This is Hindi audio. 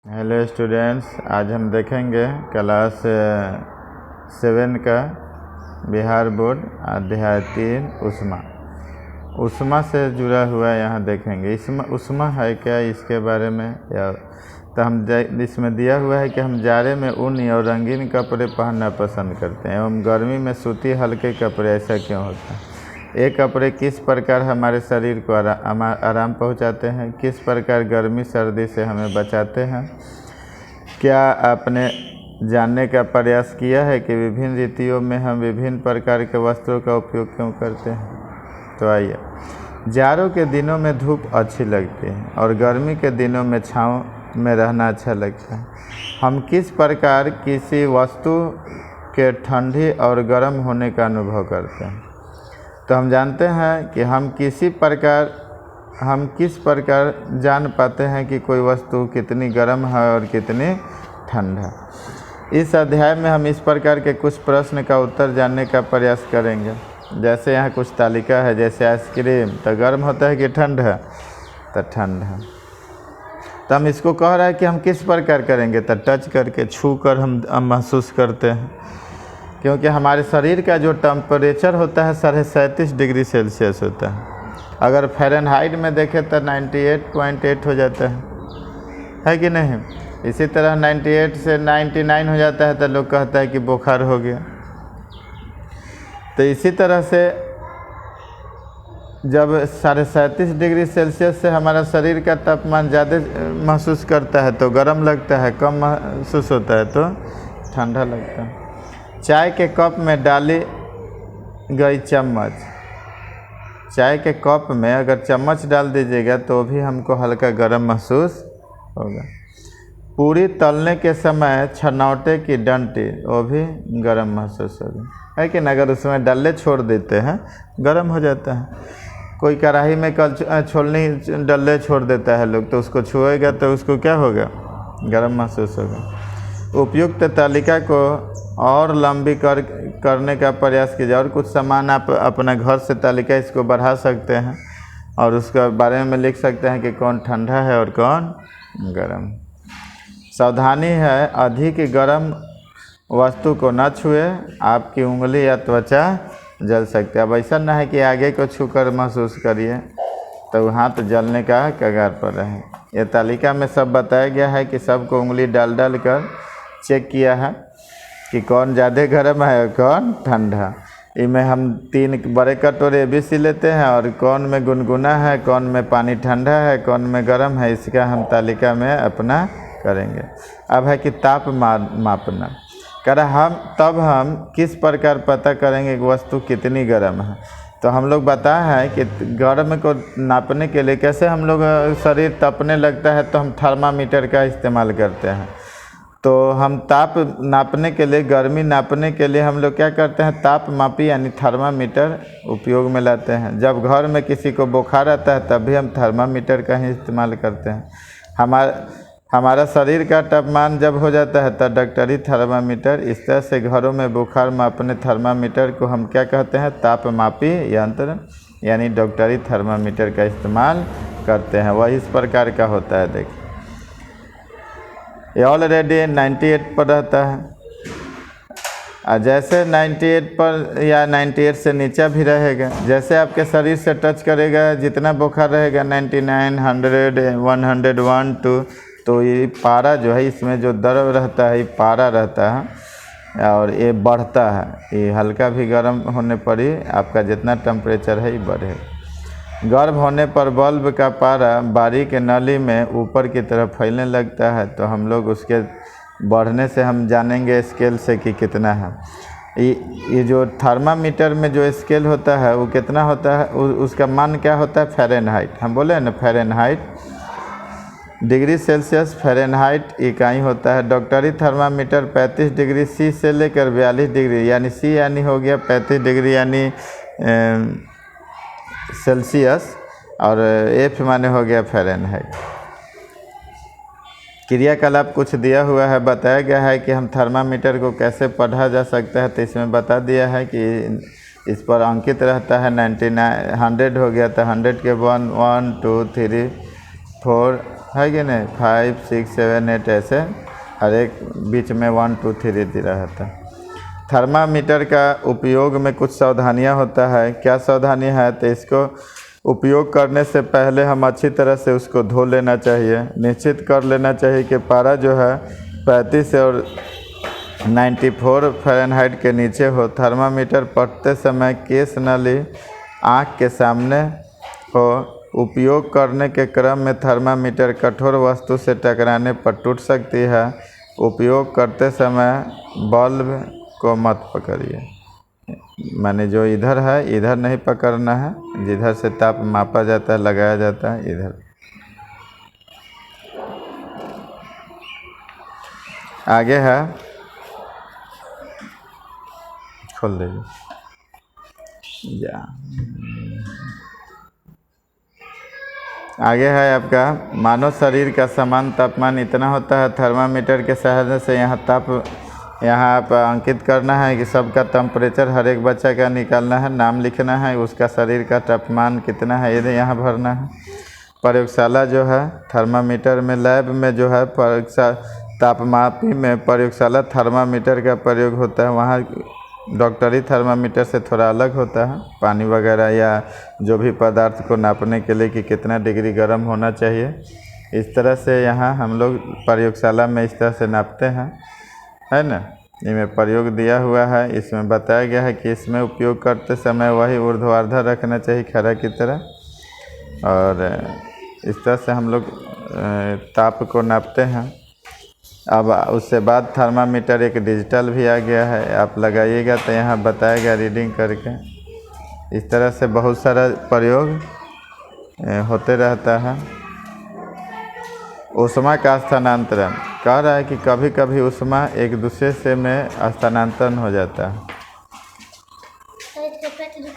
हेलो स्टूडेंट्स, आज हम देखेंगे क्लास 7 का बिहार बोर्ड अध्याय 3 ऊष्मा से जुड़ा हुआ यहाँ देखेंगे। ऊष्मा है क्या, इसके बारे में या तो हम इसमें दिया हुआ है कि हम जाड़े में ऊनी और रंगीन कपड़े पहनना पसंद करते हैं एवं गर्मी में सूती हल्के कपड़े, ऐसा क्यों होता है। ये कपड़े किस प्रकार हमारे शरीर को आराम पहुंचाते हैं, किस प्रकार गर्मी सर्दी से हमें बचाते हैं। क्या आपने जानने का प्रयास किया है कि विभिन्न ऋतुओं में हम विभिन्न प्रकार के वस्त्रों का उपयोग क्यों करते हैं। तो आइए, जाड़ों के दिनों में धूप अच्छी लगती है और गर्मी के दिनों में छाँव में रहना अच्छा लगता है। हम किस प्रकार किसी वस्तु के ठंडी और गर्म होने का अनुभव करते हैं। तो हम जानते हैं कि हम किस प्रकार जान पाते हैं कि कोई वस्तु कितनी गर्म है और कितनी ठंडा। इस अध्याय में हम इस प्रकार के कुछ प्रश्न का उत्तर जानने का प्रयास करेंगे। जैसे यहाँ कुछ तालिका है, जैसे आइसक्रीम तो गर्म होता है कि ठंडा, तो ठंडा। तो हम इसको कह रहा है कि हम किस प्रकार करेंगे, तो टच करके, छू कर हम महसूस करते हैं, क्योंकि हमारे शरीर का जो टेम्परेचर होता है 37.5 डिग्री सेल्सियस होता है। अगर फ़ारेनहाइट में देखें तो 98.8 हो जाता है कि नहीं। इसी तरह 98 से 99 हो जाता है तो लोग कहता है कि बुखार हो गया। तो इसी तरह से जब 37.5 डिग्री सेल्सियस से हमारा शरीर का तापमान ज़्यादा महसूस करता है तो गर्म लगता है, कम महसूस होता है तो ठंडा लगता है। चाय के कप में डाली गई चम्मच, चाय के कप में अगर चम्मच डाल दीजिएगा तो भी हमको हल्का गर्म महसूस होगा। पूरी तलने के समय छनौटे की डंटी, वो भी गर्म महसूस होगा, है कि ना। अगर उसमें डल्ले छोड़ देते हैं गर्म हो जाता है। कोई कढ़ाई में छोलनी डल्ले छोड़ देता है लोग, तो उसको छुएगा तो उसको क्या होगा, गर्म महसूस होगा। उपयुक्त तालिका को और लंबी करने का प्रयास कीजिए। और कुछ सामान आप अपने घर से तालिका इसको बढ़ा सकते हैं और उसके बारे में लिख सकते हैं कि कौन ठंडा है और कौन गर्म। सावधानी है, अधिक गर्म वस्तु को न छुए, आपकी उंगली या त्वचा जल सकती है। अब ऐसा ना है कि आगे को छूकर महसूस करिए तो हाथ जलने का कगार पर रहे। यह तालिका में सब बताया गया है कि सबको उंगली डाल कर चेक किया है कि कौन ज़्यादा गर्म है और कौन ठंडा। इनमें हम 3 बड़े कटोरे ABC लेते हैं और कौन में गुनगुना है, कौन में पानी ठंडा है, कौन में गर्म है, इसका हम तालिका में अपना करेंगे। अब है कि ताप मापना। हम किस प्रकार पता करेंगे कि वस्तु कितनी गर्म है। तो हम लोग बताए हैं कि गर्म को नापने के लिए कैसे हम लोग शरीर तपने लगता है तो हम थर्मामीटर का इस्तेमाल करते हैं। तो हम ताप नापने के लिए, गर्मी नापने के लिए हम लोग क्या करते हैं, ताप मापी यानी थर्मामीटर उपयोग में लाते हैं। जब घर में किसी को बुखार आता है तब भी हम थर्मामीटर का ही इस्तेमाल करते हैं। हमारा शरीर का तापमान जब हो जाता है तब डॉक्टरी थर्मामीटर। इस तरह से घरों में बुखार मापने थर्मामीटर को हम क्या कहते हैं, ताप मापी यंत्र यानी डॉक्टरी थर्मामीटर का इस्तेमाल करते हैं। वही इस प्रकार का होता है। देखिए, ये ऑलरेडी 98 पर रहता है और जैसे 98 पर या 98 से नीचे भी रहेगा, जैसे आपके शरीर से टच करेगा जितना बुखार रहेगा 99, 100, 101, 2, तो ये पारा जो है, इसमें जो द्रव रहता है ये पारा रहता है और ये बढ़ता है। ये हल्का भी गर्म होने पर ही आपका जितना टेम्परेचर है ये बढ़े। गर्म होने पर बल्ब का पारा बारीक नली में ऊपर की तरफ फैलने लगता है, तो हम लोग उसके बढ़ने से हम जानेंगे स्केल से कि कितना है। ये जो थर्मामीटर में जो स्केल होता है वो कितना होता है, उसका मान क्या होता है, फ़ारेनहाइट। हम बोले हैं ना, फ़ारेनहाइट, डिग्री सेल्सियस फ़ारेनहाइट इकाई होता है। डॉक्टरी थर्मामीटर 35 डिग्री C से लेकर 42 डिग्री यानी C यानी हो गया 35 डिग्री यानी सेल्सियस और F माने हो गया फ़ारेनहाइट। क्रियाकलाप कुछ दिया हुआ है, बताया गया है कि हम थर्मामीटर को कैसे पढ़ा जा सकता है। तो इसमें बता दिया है कि इस पर अंकित रहता है 99, 100 हो गया तो 100 के 1, 1, 2, 3, 4 है कि नहीं, 5, 6, 7, 8 ऐसे हर एक बीच में 1, 2, 3 रहता है। थर्मामीटर का उपयोग में कुछ सावधानियां होता है। क्या सावधानी है, तो इसको उपयोग करने से पहले हम अच्छी तरह से उसको धो लेना चाहिए। निश्चित कर लेना चाहिए कि पारा जो है 35 और 94 फ़ारेनहाइट के नीचे हो। थर्मामीटर पढ़ते समय केस नली आँख के सामने हो। उपयोग करने के क्रम में थर्मामीटर कठोर वस्तु से टकराने पर टूट सकती है। उपयोग करते समय बल्ब को मत पकड़िए, माने जो इधर है इधर नहीं पकड़ना है, जिधर से ताप मापा जाता है लगाया जाता है इधर। आगे है, खोल दीजिए आगे है आपका मानव शरीर का समान तापमान इतना होता है। थर्मामीटर के सहायता से यहाँ आप अंकित करना है कि सबका टेम्परेचर हर एक बच्चा का निकालना है, नाम लिखना है, उसका शरीर का तापमान कितना है ये यहाँ भरना है। प्रयोगशाला जो है थर्मामीटर में, लैब में जो है तापमापी में प्रयोगशाला थर्मामीटर का प्रयोग होता है। वहाँ डॉक्टरी थर्मामीटर से थोड़ा अलग होता है, पानी वगैरह या जो भी पदार्थ को नापने के लिए कि कितना डिग्री गर्म होना चाहिए। इस तरह से यहाँ हम लोग प्रयोगशाला में इस तरह से नापते हैं, है ना। इसमें प्रयोग दिया हुआ है, इसमें बताया गया है कि इसमें उपयोग करते समय वही ऊर्ध्वाधर रखना चाहिए खड़ा की तरह। और इस तरह से हम लोग ताप को नापते हैं। अब उससे बाद थर्मामीटर एक डिजिटल भी आ गया है, आप लगाइएगा तो यहाँ बताएगा रीडिंग करके। इस तरह से बहुत सारा प्रयोग होते रहता है। ऊष्मा का स्थानांतरण कह रहा है कि कभी कभी ऊष्मा एक दूसरे से में स्थानांतरण हो जाता है।